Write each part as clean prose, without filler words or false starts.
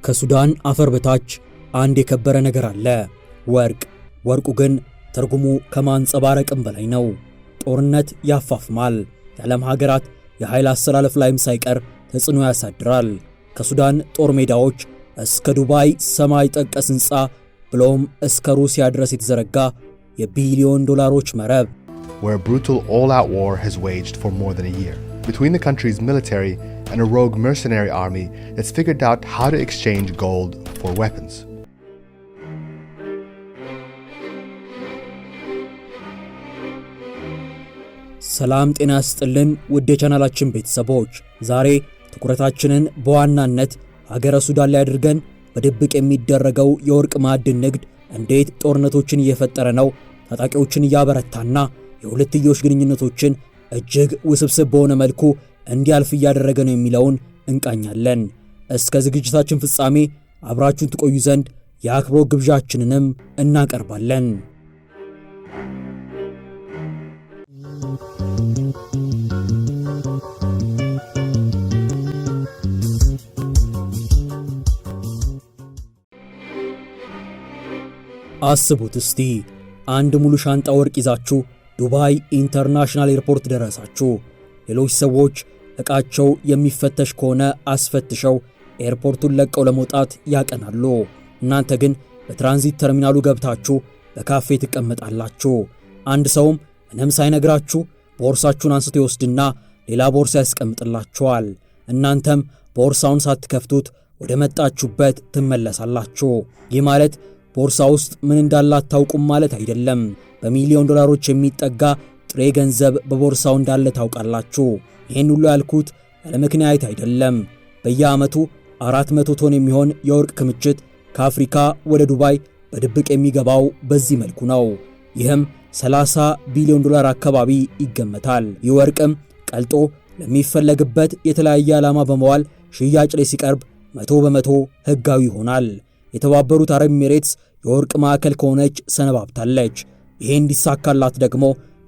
ከሱዳን አፈር በታች አንድ የከበረ ነገር አለ፣ ወርቅ። ወርቁ ግን ትርጉሙ ከማንጸባረቅም በላይ ነው። ጦርነት ያፋፍማል፣ የዓለም ሀገራት የኃይል አሰላለፍ ላይም ሳይቀር ተጽዕኖ ያሳድራል። ከሱዳን ጦር ሜዳዎች እስከ ዱባይ ሰማይ ጠቀስ ሕንፃ ብሎም እስከ ሩሲያ ድረስ የተዘረጋ የቢሊዮን ዶላሮች መረብ። Where a brutal all-out war has waged for more than a year between the country's military and a rogue mercenary army that's figured out how to exchange gold for weapons. ሰላም ጤና ይስጥልን ውድ የቻናላችን ቤተሰቦች፣ ዛሬ ትኩረታችንን በዋናነት ሀገረ ሱዳን ላይ አድርገን በድብቅ የሚደረገው የወርቅ ማዕድን ንግድ እንዴት ጦርነቶችን እየፈጠረ ነው፣ ታጣቂዎችን እያበረታና የሁለትዮሽ ግንኙነቶችን እጅግ ውስብስብ በሆነ መልኩ እንዲያልፍ እያደረገ ነው የሚለውን እንቃኛለን። እስከ ዝግጅታችን ፍጻሜ አብራችሁን ትቆዩ ዘንድ የአክብሮት ግብዣችንንም እናቀርባለን። አስቡት እስቲ አንድ ሙሉ ሻንጣ ወርቅ ይዛችሁ ዱባይ ኢንተርናሽናል ኤርፖርት ደረሳችሁ። ሌሎች ሰዎች ዕቃቸው የሚፈተሽ ከሆነ አስፈትሸው ኤርፖርቱን ለቀው ለመውጣት ያቀናሉ። እናንተ ግን በትራንዚት ተርሚናሉ ገብታችሁ በካፌ ትቀመጣላችሁ። አንድ ሰውም ምንም ሳይነግራችሁ ቦርሳችሁን አንስቶ ይወስድና ሌላ ቦርሳ ያስቀምጥላችኋል። እናንተም ቦርሳውን ሳትከፍቱት ወደ መጣችሁበት ትመለሳላችሁ። ይህ ማለት ቦርሳ ውስጥ ምን እንዳለ አታውቁም ማለት አይደለም። በሚሊዮን ዶላሮች የሚጠጋ ጥሬ ገንዘብ በቦርሳው እንዳለ ታውቃላችሁ። ይህን ሁሉ ያልኩት ያለ ምክንያት አይደለም። በየዓመቱ 400 ቶን የሚሆን የወርቅ ክምችት ከአፍሪካ ወደ ዱባይ በድብቅ የሚገባው በዚህ መልኩ ነው። ይህም 30 ቢሊዮን ዶላር አካባቢ ይገመታል። ይህ ወርቅም ቀልጦ ለሚፈለግበት የተለያየ ዓላማ በመዋል ሽያጭ ላይ ሲቀርብ 100% ሕጋዊ ይሆናል። የተባበሩት አረብ ኤሚሬትስ የወርቅ ማዕከል ከሆነች ሰነባብታለች። ይሄ እንዲሳካላት ደግሞ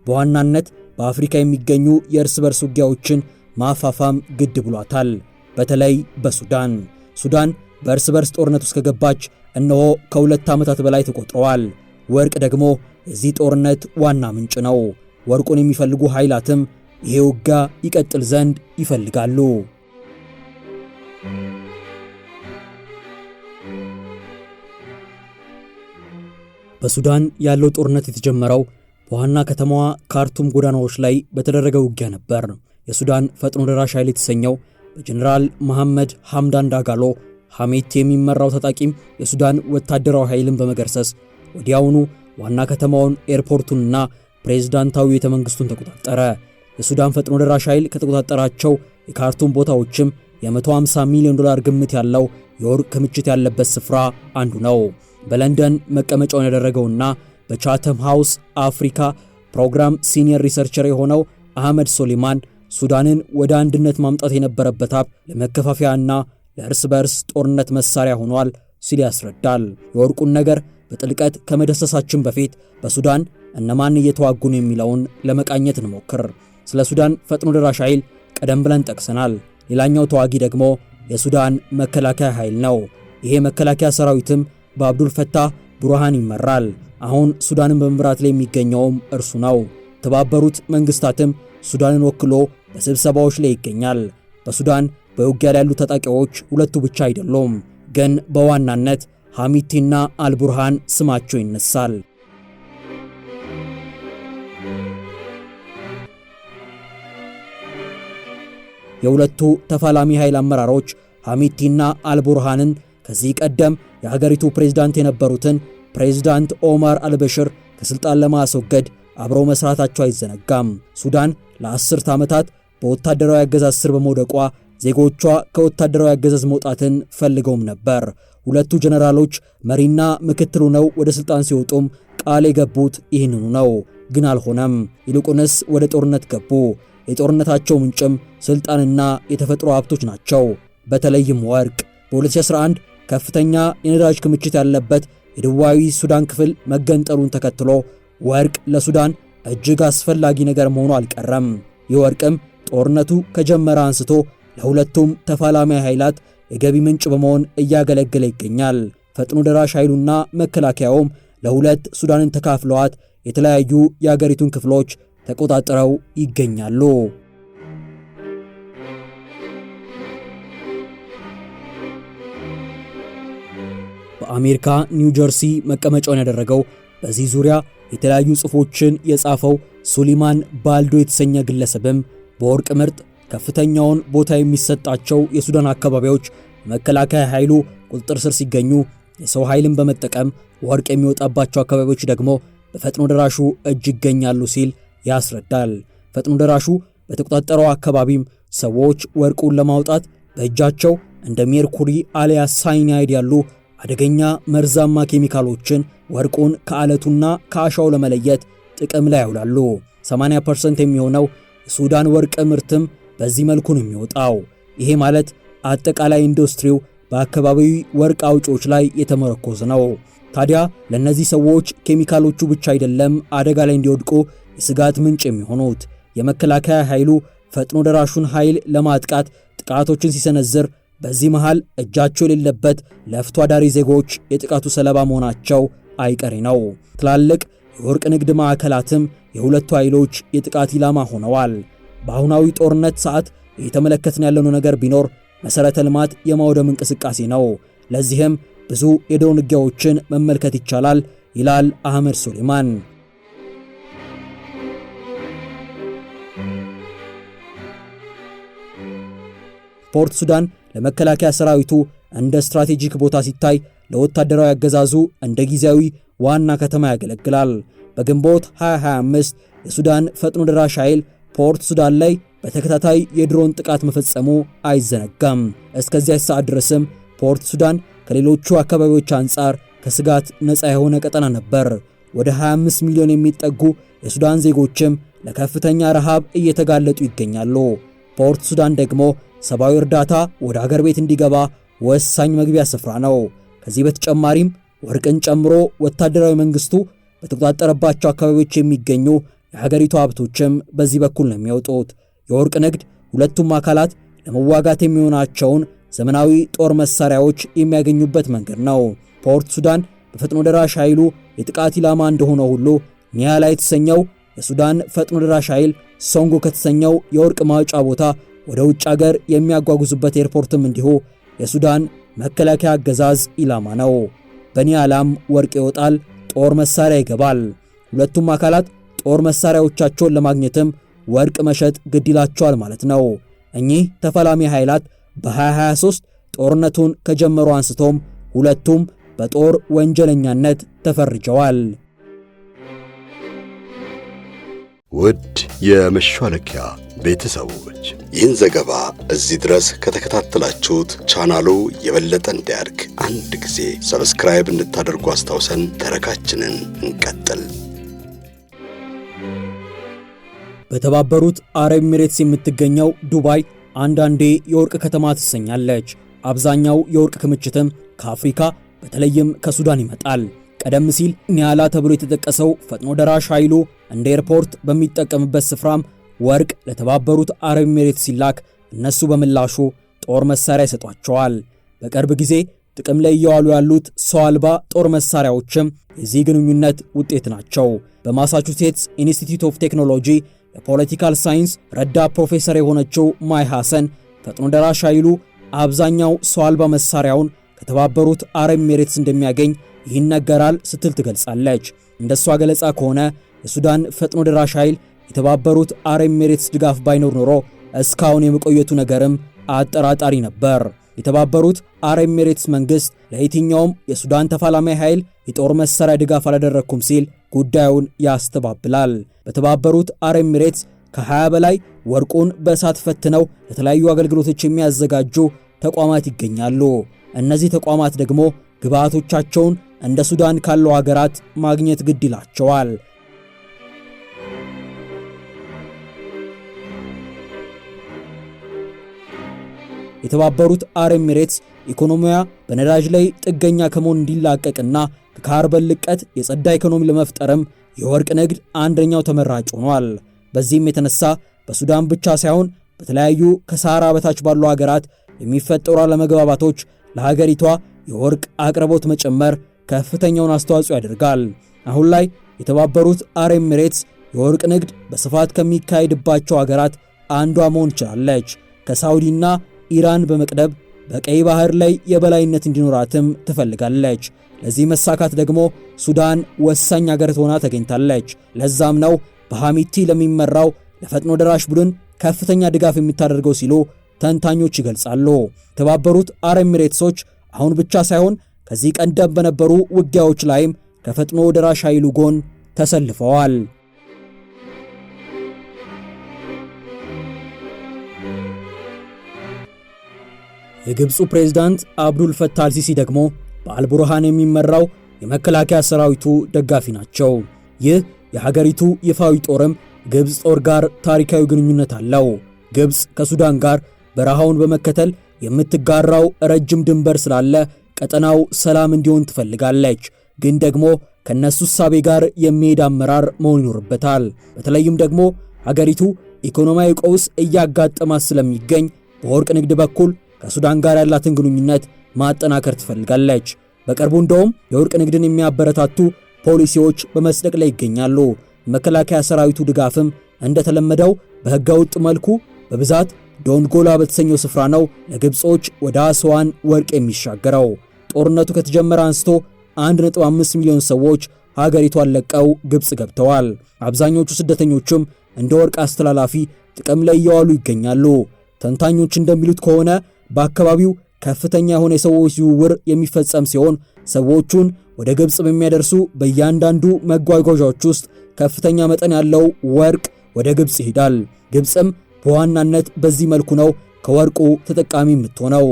በዋናነት በአፍሪካ የሚገኙ የእርስ በርስ ውጊያዎችን ማፋፋም ግድ ብሏታል። በተለይ በሱዳን በእርስ በርስ ጦርነት ውስጥ ከገባች እነሆ ከ2 ዓመታት በላይ ተቆጥረዋል። ወርቅ ደግሞ የዚህ ጦርነት ዋና ምንጭ ነው። ወርቁን የሚፈልጉ ኃይላትም ይሄ ውጊያ ይቀጥል ዘንድ ይፈልጋሉ። በሱዳን ያለው ጦርነት የተጀመረው በዋና ከተማዋ ካርቱም ጎዳናዎች ላይ በተደረገ ውጊያ ነበር። የሱዳን ፈጥኖ ደራሽ ኃይል የተሰኘው በጀነራል መሐመድ ሐምዳን ዳጋሎ ሐሜት የሚመራው ታጣቂም የሱዳን ወታደራዊ ኃይልን በመገርሰስ ወዲያውኑ ዋና ከተማውን ኤርፖርቱንና ፕሬዝዳንታዊ ቤተ መንግስቱን ተቆጣጠረ። የሱዳን ፈጥኖ ደራሽ ኃይል ከተቆጣጠራቸው የካርቱም ቦታዎችም የ150 ሚሊዮን ዶላር ግምት ያለው የወርቅ ክምችት ያለበት ስፍራ አንዱ ነው። በለንደን መቀመጫውን ያደረገውና በቻተም ሃውስ አፍሪካ ፕሮግራም ሲኒየር ሪሰርቸር የሆነው አህመድ ሶሊማን ሱዳንን ወደ አንድነት ማምጣት የነበረበት ሀብ ለመከፋፈያና ለእርስ በርስ ጦርነት መሳሪያ ሆኗል ሲል ያስረዳል። የወርቁን ነገር በጥልቀት ከመደሰሳችን በፊት በሱዳን እነማን እየተዋጉ ነው የሚለውን ለመቃኘት እንሞክር። ስለ ሱዳን ፈጥኖ ደራሽ ኃይል ቀደም ብለን ጠቅሰናል። ሌላኛው ተዋጊ ደግሞ የሱዳን መከላከያ ኃይል ነው። ይሄ መከላከያ ሰራዊትም በአብዱል ፈታህ ቡርሃን ይመራል። አሁን ሱዳንን በመምራት ላይ የሚገኘውም እርሱ ነው። የተባበሩት መንግስታትም ሱዳንን ወክሎ በስብሰባዎች ላይ ይገኛል። በሱዳን በውጊያ ላይ ያሉ ታጣቂዎች ሁለቱ ብቻ አይደሉም፣ ግን በዋናነት ሐሚቲና አልቡርሃን ስማቸው ይነሳል። የሁለቱ ተፋላሚ ኃይል አመራሮች ሐሚቲና አልቡርሃንን ከዚህ ቀደም የሀገሪቱ ፕሬዝዳንት የነበሩትን ፕሬዝዳንት ኦማር አልበሽር ከስልጣን ለማስወገድ አብረው መስራታቸው አይዘነጋም። ሱዳን ለ10 ዓመታት በወታደራዊ አገዛዝ ስር በመውደቋ ዜጎቿ ከወታደራዊ አገዛዝ መውጣትን ፈልገውም ነበር። ሁለቱ ጀነራሎች መሪና ምክትል ሆነው ወደ ስልጣን ሲወጡም ቃል የገቡት ይህንኑ ነው፣ ግን አልሆነም። ይልቁንስ ወደ ጦርነት ገቡ። የጦርነታቸው ምንጭም ስልጣንና የተፈጥሮ ሀብቶች ናቸው፣ በተለይም ወርቅ። በ2011 ከፍተኛ የነዳጅ ክምችት ያለበት የደቡባዊ ሱዳን ክፍል መገንጠሉን ተከትሎ ወርቅ ለሱዳን እጅግ አስፈላጊ ነገር መሆኑ አልቀረም። ይህ ወርቅም ጦርነቱ ከጀመረ አንስቶ ለሁለቱም ተፋላሚ ኃይላት የገቢ ምንጭ በመሆን እያገለገለ ይገኛል። ፈጥኖ ደራሽ ኃይሉና መከላከያውም ለሁለት ሱዳንን ተካፍለዋት የተለያዩ የአገሪቱን ክፍሎች ተቆጣጥረው ይገኛሉ። በአሜሪካ ኒው ጀርሲ መቀመጫውን ያደረገው በዚህ ዙሪያ የተለያዩ ጽሑፎችን የጻፈው ሱሊማን ባልዶ የተሰኘ ግለሰብም በወርቅ ምርት ከፍተኛውን ቦታ የሚሰጣቸው የሱዳን አካባቢዎች መከላከያ ኃይሉ ቁጥጥር ስር ሲገኙ የሰው ኃይልን በመጠቀም ወርቅ የሚወጣባቸው አካባቢዎች ደግሞ በፈጥኖ ደራሹ እጅ ይገኛሉ ሲል ያስረዳል። ፈጥኖ ደራሹ በተቆጣጠረው አካባቢም ሰዎች ወርቁን ለማውጣት በእጃቸው እንደ ሜርኩሪ አሊያ ሳይናይድ ያሉ አደገኛ መርዛማ ኬሚካሎችን ወርቁን ከአለቱና ከአሻው ለመለየት ጥቅም ላይ ያውላሉ። 80% የሚሆነው የሱዳን ወርቅ ምርትም በዚህ መልኩ ነው የሚወጣው። ይሄ ማለት አጠቃላይ ኢንዱስትሪው በአካባቢው ወርቅ አውጪዎች ላይ የተመረኮዘ ነው። ታዲያ ለነዚህ ሰዎች ኬሚካሎቹ ብቻ አይደለም አደጋ ላይ እንዲወድቁ የስጋት ምንጭ የሚሆኑት። የመከላከያ ኃይሉ ፈጥኖ ደራሹን ኃይል ለማጥቃት ጥቃቶችን ሲሰነዝር በዚህ መሃል እጃቸው የሌለበት ለፍቶ አዳሪ ዜጎች የጥቃቱ ሰለባ መሆናቸው አይቀሬ ነው። ትላልቅ የወርቅ ንግድ ማዕከላትም የሁለቱ ኃይሎች የጥቃት ኢላማ ሆነዋል። በአሁናዊ ጦርነት ሰዓት እየተመለከትን ያለነው ነገር ቢኖር መሰረተ ልማት የማውደም እንቅስቃሴ ነው። ለዚህም ብዙ የድሮን ውጊያዎችን መመልከት ይቻላል ይላል አህመድ ሱሌማን። ፖርት ሱዳን ለመከላከያ ሰራዊቱ እንደ ስትራቴጂክ ቦታ ሲታይ ለወታደራዊ አገዛዙ እንደ ጊዜያዊ ዋና ከተማ ያገለግላል። በግንቦት 2025 የሱዳን ፈጥኖ ደራሽ ኃይል ፖርት ሱዳን ላይ በተከታታይ የድሮን ጥቃት መፈጸሙ አይዘነጋም። እስከዚያ ሰዓት ድረስም ፖርት ሱዳን ከሌሎቹ አካባቢዎች አንጻር ከስጋት ነፃ የሆነ ቀጠና ነበር። ወደ 25 ሚሊዮን የሚጠጉ የሱዳን ዜጎችም ለከፍተኛ ረሃብ እየተጋለጡ ይገኛሉ። ፖርት ሱዳን ደግሞ ሰብአዊ እርዳታ ወደ አገር ቤት እንዲገባ ወሳኝ መግቢያ ስፍራ ነው። ከዚህ በተጨማሪም ወርቅን ጨምሮ ወታደራዊ መንግስቱ በተቆጣጠረባቸው አካባቢዎች የሚገኙ የሀገሪቱ ሀብቶችም በዚህ በኩል ነው የሚወጡት። የወርቅ ንግድ ሁለቱም አካላት ለመዋጋት የሚሆናቸውን ዘመናዊ ጦር መሳሪያዎች የሚያገኙበት መንገድ ነው። ፖርት ሱዳን በፈጥኖ ደራሽ ኃይሉ የጥቃት ኢላማ እንደሆነ ሁሉ ኒያላ የተሰኘው የሱዳን ፈጥኖ ደራሽ ኃይል ሶንጎ ከተሰኘው የወርቅ ማውጫ ቦታ ወደ ውጭ ሀገር የሚያጓጉዙበት ኤርፖርትም እንዲሁ የሱዳን መከላከያ አገዛዝ ኢላማ ነው። በኒያላም ወርቅ ይወጣል፣ ጦር መሳሪያ ይገባል። ሁለቱም አካላት ጦር መሳሪያዎቻቸውን ለማግኘትም ወርቅ መሸጥ ግድ ይላቸዋል ማለት ነው። እኚህ ተፋላሚ ኃይላት በ2023 ጦርነቱን ከጀመሩ አንስቶም ሁለቱም በጦር ወንጀለኛነት ተፈርጀዋል። ውድ የመሿለኪያ ቤተሰቦች ይህን ዘገባ እዚህ ድረስ ከተከታተላችሁት ቻናሉ የበለጠ እንዲያድግ አንድ ጊዜ ሰብስክራይብ እንድታደርጉ አስታውሰን ተረካችንን እንቀጥል። በተባበሩት አረብ ኤሚሬትስ የምትገኘው ዱባይ አንዳንዴ የወርቅ ከተማ ትሰኛለች። አብዛኛው የወርቅ ክምችትም ከአፍሪካ በተለይም ከሱዳን ይመጣል። ቀደም ሲል ኒያላ ተብሎ የተጠቀሰው ፈጥኖ ደራሽ ኃይሉ እንደ ኤርፖርት በሚጠቀምበት ስፍራም ወርቅ ለተባበሩት አረብ ኤሚሬትስ ሲላክ እነሱ በምላሹ ጦር መሳሪያ ይሰጧቸዋል። በቅርብ ጊዜ ጥቅም ላይ እየዋሉ ያሉት ሰው አልባ ጦር መሳሪያዎችም የዚህ ግንኙነት ውጤት ናቸው። በማሳቹሴትስ ኢንስቲትዩት ኦፍ ቴክኖሎጂ የፖለቲካል ሳይንስ ረዳት ፕሮፌሰር የሆነችው ማይ ሐሰን ፈጥኖ ደራሽ ኃይሉ አብዛኛው ሰው አልባ መሳሪያውን ከተባበሩት አረብ ኤሚሬትስ እንደሚያገኝ ይነገራል ስትል ትገልጻለች። እንደሷ ገለጻ ከሆነ የሱዳን ፈጥኖ ደራሽ ኃይል የተባበሩት አረብ ኤሚሬትስ ድጋፍ ባይኖር ኖሮ እስካሁን የመቆየቱ ነገርም አጠራጣሪ ነበር። የተባበሩት አረብ ኤሚሬትስ መንግስት ለየትኛውም የሱዳን ተፋላሚ ኃይል የጦር መሳሪያ ድጋፍ አላደረኩም ሲል ጉዳዩን ያስተባብላል። በተባበሩት አረብ ኤሚሬትስ ከ20 በላይ ወርቁን በእሳት ፈትነው ለተለያዩ አገልግሎቶች የሚያዘጋጁ ተቋማት ይገኛሉ። እነዚህ ተቋማት ደግሞ ግብአቶቻቸውን እንደ ሱዳን ካለው ሀገራት ማግኘት ግድ ይላቸዋል። የተባበሩት አረብ ኤሚሬትስ ኢኮኖሚያ በነዳጅ ላይ ጥገኛ ከመሆን እንዲላቀቅና ከካርበን ልቀት የጸዳ ኢኮኖሚ ለመፍጠርም የወርቅ ንግድ አንደኛው ተመራጭ ሆኗል። በዚህም የተነሳ በሱዳን ብቻ ሳይሆን በተለያዩ ከሳህራ በታች ባሉ ሀገራት የሚፈጠሩ አለመግባባቶች ለሀገሪቷ የወርቅ አቅርቦት መጨመር ከፍተኛውን አስተዋጽኦ ያደርጋል። አሁን ላይ የተባበሩት አረብ ኤሚሬትስ የወርቅ ንግድ በስፋት ከሚካሄድባቸው ሀገራት አንዷ መሆን ችላለች። ከሳውዲና ኢራን በመቅደብ በቀይ ባህር ላይ የበላይነት እንዲኖራትም ትፈልጋለች። ለዚህ መሳካት ደግሞ ሱዳን ወሳኝ ሀገር ሆና ተገኝታለች። ለዛም ነው በሐሚቲ ለሚመራው ለፈጥኖ ደራሽ ቡድን ከፍተኛ ድጋፍ የሚታደርገው ሲሉ ተንታኞች ይገልጻሉ። የተባበሩት አረብ ኤሚሬትሶች አሁን ብቻ ሳይሆን ከዚህ ቀደም በነበሩ ውጊያዎች ላይም ከፈጥኖ ደራሽ ኃይሉ ጎን ተሰልፈዋል። የግብፁ ፕሬዝዳንት አብዱል ፈታህ አልሲሲ ደግሞ በአልቡርሃን የሚመራው የመከላከያ ሰራዊቱ ደጋፊ ናቸው። ይህ የሀገሪቱ ይፋዊ ጦርም ግብፅ ጦር ጋር ታሪካዊ ግንኙነት አለው። ግብፅ ከሱዳን ጋር በረሃውን በመከተል የምትጋራው ረጅም ድንበር ስላለ ቀጠናው ሰላም እንዲሆን ትፈልጋለች። ግን ደግሞ ከነሱ ሳቤ ጋር የሚሄድ አመራር መሆን ይኖርበታል። በተለይም ደግሞ ሀገሪቱ ኢኮኖሚያዊ ቀውስ እያጋጠማት ስለሚገኝ በወርቅ ንግድ በኩል ከሱዳን ጋር ያላትን ግንኙነት ማጠናከር ትፈልጋለች። በቅርቡ እንደውም የወርቅ ንግድን የሚያበረታቱ ፖሊሲዎች በመስጠቅ ላይ ይገኛሉ። መከላከያ ሰራዊቱ ድጋፍም እንደተለመደው በህገወጥ መልኩ በብዛት ዶንጎላ በተሰኘው ስፍራ ነው ለግብጾች ወደ አስዋን ወርቅ የሚሻገረው። ጦርነቱ ከተጀመረ አንስቶ 1.5 ሚሊዮን ሰዎች ሀገሪቷን ለቀው ግብጽ ገብተዋል። አብዛኞቹ ስደተኞችም እንደ ወርቅ አስተላላፊ ጥቅም ላይ እየዋሉ ይገኛሉ። ተንታኞች እንደሚሉት ከሆነ በአካባቢው ከፍተኛ የሆነ የሰዎች ዝውውር የሚፈጸም ሲሆን ሰዎቹን ወደ ግብጽ በሚያደርሱ በእያንዳንዱ መጓጓዣዎች ውስጥ ከፍተኛ መጠን ያለው ወርቅ ወደ ግብጽ ይሄዳል። ግብጽም በዋናነት በዚህ መልኩ ነው ከወርቁ ተጠቃሚ የምትሆነው።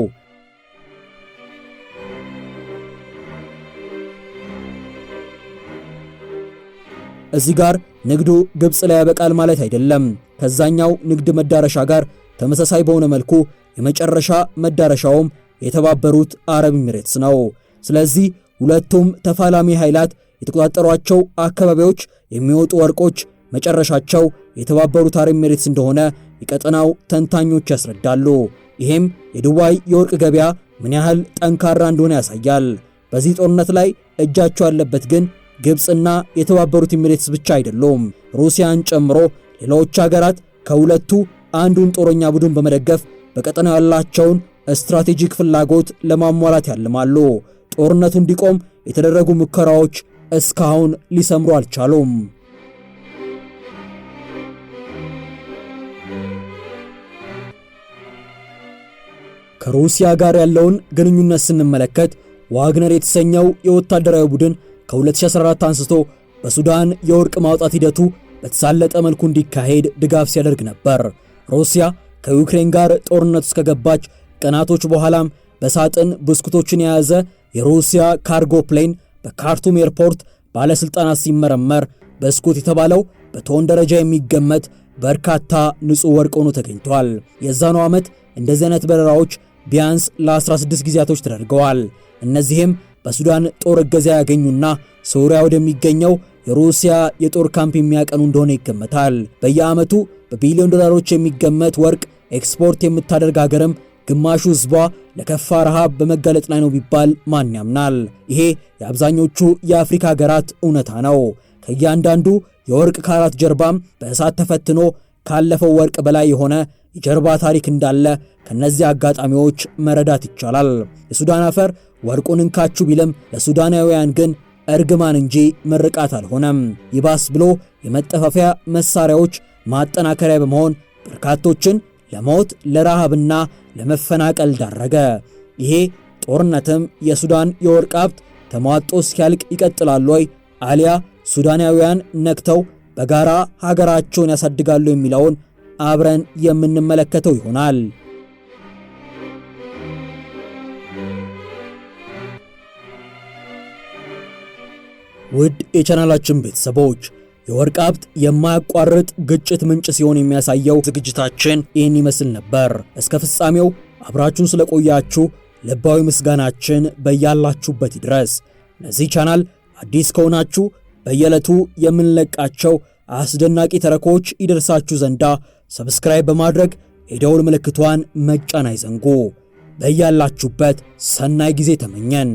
እዚህ ጋር ንግዱ ግብጽ ላይ ያበቃል ማለት አይደለም። ከዛኛው ንግድ መዳረሻ ጋር ተመሳሳይ በሆነ መልኩ የመጨረሻ መዳረሻውም የተባበሩት አረብ ኤሚሬትስ ነው። ስለዚህ ሁለቱም ተፋላሚ ኃይላት የተቆጣጠሯቸው አካባቢዎች የሚወጡ ወርቆች መጨረሻቸው የተባበሩት አረብ ኤሚሬትስ እንደሆነ የቀጠናው ተንታኞች ያስረዳሉ። ይሄም የዱባይ የወርቅ ገበያ ምን ያህል ጠንካራ እንደሆነ ያሳያል። በዚህ ጦርነት ላይ እጃቸው ያለበት ግን ግብጽና የተባበሩት ኤሚሬትስ ብቻ አይደሉም። ሩሲያን ጨምሮ ሌሎች ሀገራት ከሁለቱ አንዱን ጦረኛ ቡድን በመደገፍ በቀጠናው ያላቸውን ስትራቴጂክ ፍላጎት ለማሟላት ያልማሉ። ጦርነቱ እንዲቆም የተደረጉ ሙከራዎች እስካሁን ሊሰምሩ አልቻሉም። ከሩሲያ ጋር ያለውን ግንኙነት ስንመለከት ዋግነር የተሰኘው የወታደራዊ ቡድን ከ2014 አንስቶ በሱዳን የወርቅ ማውጣት ሂደቱ በተሳለጠ መልኩ እንዲካሄድ ድጋፍ ሲያደርግ ነበር። ሩሲያ ከዩክሬን ጋር ጦርነት ውስጥ ከገባች ቀናቶች በኋላም በሳጥን ብስኩቶችን የያዘ የሩሲያ ካርጎ ፕሌን በካርቱም ኤርፖርት ባለስልጣናት ሲመረመር ብስኩት የተባለው በቶን ደረጃ የሚገመት በርካታ ንጹህ ወርቅ ሆኖ ተገኝቷል። የዛኑ ዓመት እንደዚህ አይነት በረራዎች ቢያንስ ለ16 ጊዜያቶች ተደርገዋል። እነዚህም በሱዳን ጦር እገዛ ያገኙና ሶሪያ ወደሚገኘው የሩሲያ የጦር ካምፕ የሚያቀኑ እንደሆነ ይገመታል። በየዓመቱ በቢሊዮን ዶላሮች የሚገመት ወርቅ ኤክስፖርት የምታደርግ ሀገርም ግማሹ ህዝቧ ለከፋ ረሃብ በመጋለጥ ላይ ነው ቢባል ማን ያምናል? ይሄ የአብዛኞቹ የአፍሪካ ሀገራት እውነታ ነው። ከእያንዳንዱ የወርቅ ካራት ጀርባም በእሳት ተፈትኖ ካለፈው ወርቅ በላይ የሆነ የጀርባ ታሪክ እንዳለ ከነዚህ አጋጣሚዎች መረዳት ይቻላል። የሱዳን አፈር ወርቁን እንካችሁ ቢልም ለሱዳናውያን ግን እርግማን እንጂ ምርቃት አልሆነም። ይባስ ብሎ የመጠፋፊያ መሳሪያዎች ማጠናከሪያ በመሆን በርካቶችን ለሞት ለረሃብና ለመፈናቀል ዳረገ። ይሄ ጦርነትም የሱዳን የወርቅ ሀብት ተሟጦ እስኪያልቅ ይቀጥላል ወይ አሊያ ሱዳናውያን ነክተው በጋራ ሀገራቸውን ያሳድጋሉ የሚለውን አብረን የምንመለከተው ይሆናል። ውድ የቻናላችን ቤተሰቦች የወርቅ ሀብት የማያቋርጥ ግጭት ምንጭ ሲሆን የሚያሳየው ዝግጅታችን ይህን ይመስል ነበር። እስከ ፍጻሜው አብራችሁን ስለቆያችሁ ልባዊ ምስጋናችን በያላችሁበት ይድረስ። ለዚህ ቻናል አዲስ ከሆናችሁ በየዕለቱ የምንለቃቸው አስደናቂ ተረኮች ይደርሳችሁ ዘንዳ ሰብስክራይብ በማድረግ የደውል ምልክቷን መጫን አይዘንጉ። በያላችሁበት ሰናይ ጊዜ ተመኘን።